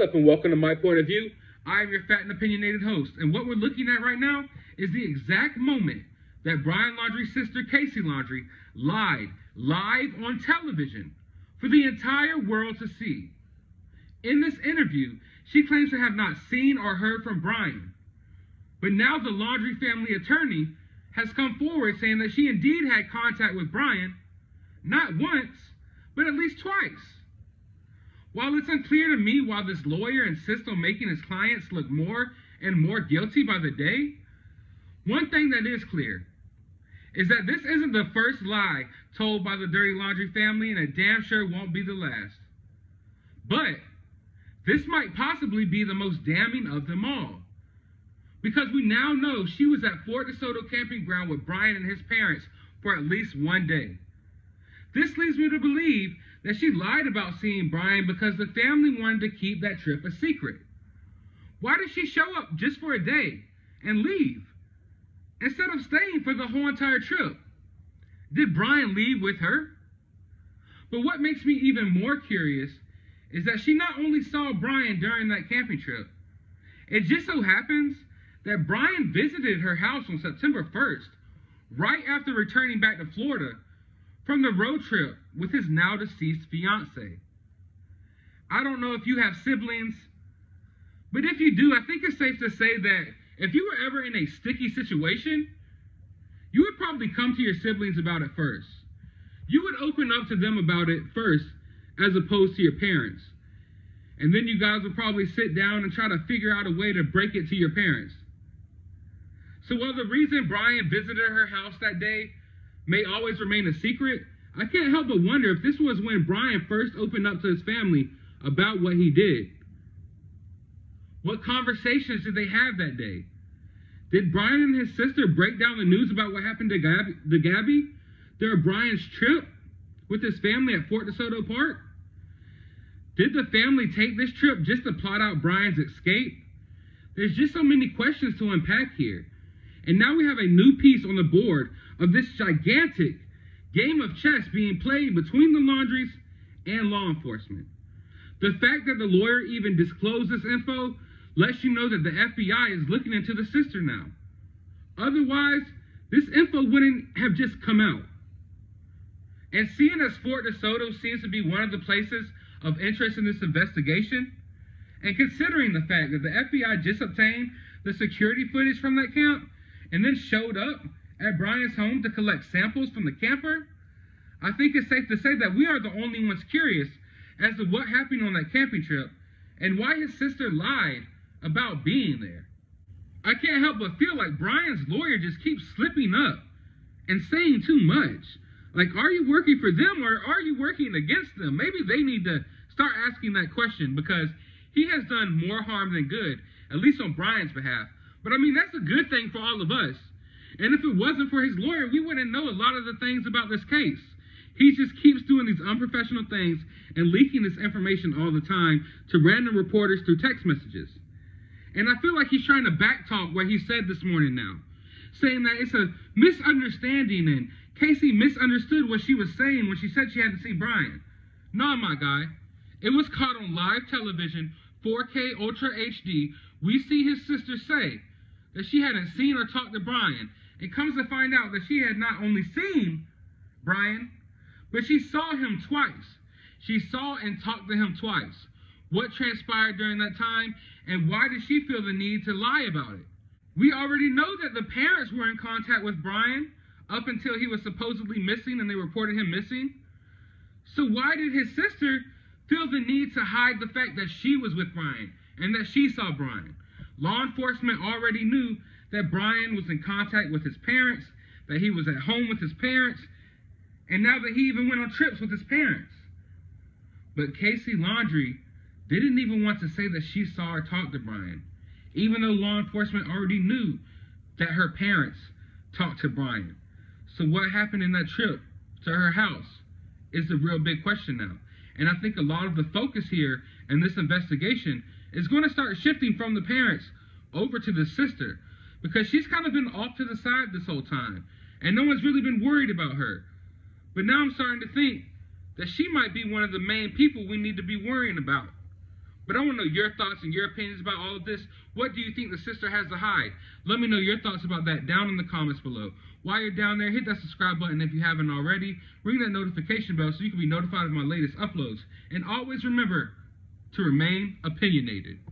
What's up and welcome to My Point of View. I am your fat and opinionated host, and what we're looking at right now is the exact moment that Brian Laundrie's sister Cassie Laundrie lied live on television for the entire world to see. In this interview, she claims to have not seen or heard from Brian, but now the Laundrie family attorney has come forward saying that she indeed had contact with Brian, not once, but at least twice. While it's unclear to me why this lawyer insists on making his clients look more and more guilty by the day, one thing that is clear is that this isn't the first lie told by the Dirty Laundrie family, and it damn sure won't be the last. But this might possibly be the most damning of them all, because we now know she was at Fort DeSoto camping ground with Brian and his parents for at least one day. This leads me to believe that she lied about seeing Brian because the family wanted to keep that trip a secret. Why did she show up just for a day and leave instead of staying for the whole entire trip? Did Brian leave with her? But what makes me even more curious is that she not only saw Brian during that camping trip, it just so happens that Brian visited her house on September 1st, right after returning back to Florida from the road trip with his now deceased fiance. I don't know if you have siblings, but if you do, I think it's safe to say that if you were ever in a sticky situation, you would probably come to your siblings about it first. You would open up to them about it first, as opposed to your parents. And then you guys would probably sit down and try to figure out a way to break it to your parents. So while the reason Brian visited her house that day may always remain a secret, I can't help but wonder if this was when Brian first opened up to his family about what he did. What conversations did they have that day? Did Brian and his sister break down the news about what happened to Gabby during Brian's trip with his family at Fort DeSoto Park? Did the family take this trip just to plot out Brian's escape? There's just so many questions to unpack here. And now we have a new piece on the board of this gigantic game of chess being played between the Laundries and law enforcement. The fact that the lawyer even disclosed this info lets you know that the FBI is looking into the sister now. Otherwise, this info wouldn't have just come out. And seeing as Fort DeSoto seems to be one of the places of interest in this investigation, and considering the fact that the FBI just obtained the security footage from that camp and then showed up at Brian's home to collect samples from the camper, I think it's safe to say that we are the only ones curious as to what happened on that camping trip and why his sister lied about being there. I can't help but feel like Brian's lawyer just keeps slipping up and saying too much. Like, are you working for them or are you working against them? Maybe they need to start asking that question, because he has done more harm than good, at least on Brian's behalf. But I mean, that's a good thing for all of us. And if it wasn't for his lawyer, we wouldn't know a lot of the things about this case. He just keeps doing these unprofessional things and leaking this information all the time to random reporters through text messages. And I feel like he's trying to backtalk what he said this morning now, saying that it's a misunderstanding and Casey misunderstood what she was saying when she said she had to see Brian. No, my guy. It was caught on live television, 4K Ultra HD. We see his sister say that she hadn't seen or talked to Brian. It comes to find out that she had not only seen Brian, but she saw him twice. She saw and talked to him twice. What transpired during that time, and why did she feel the need to lie about it? We already know that the parents were in contact with Brian up until he was supposedly missing and they reported him missing. So why did his sister feel the need to hide the fact that she was with Brian and that she saw Brian? Law enforcement already knew that Brian was in contact with his parents, that he was at home with his parents, and now that he even went on trips with his parents. But Cassie Laundrie didn't even want to say that she saw or talked to Brian, even though law enforcement already knew that her parents talked to Brian. So what happened in that trip to her house is the real big question now. And I think a lot of the focus here in this investigation is going to start shifting from the parents over to the sister, because she's kind of been off to the side this whole time, and no one's really been worried about her. But now I'm starting to think that she might be one of the main people we need to be worrying about. But I want to know your thoughts and your opinions about all of this. What do you think the sister has to hide? Let me know your thoughts about that down in the comments below. While you're down there, hit that subscribe button if you haven't already. Ring that notification bell so you can be notified of my latest uploads. And always remember to remain opinionated.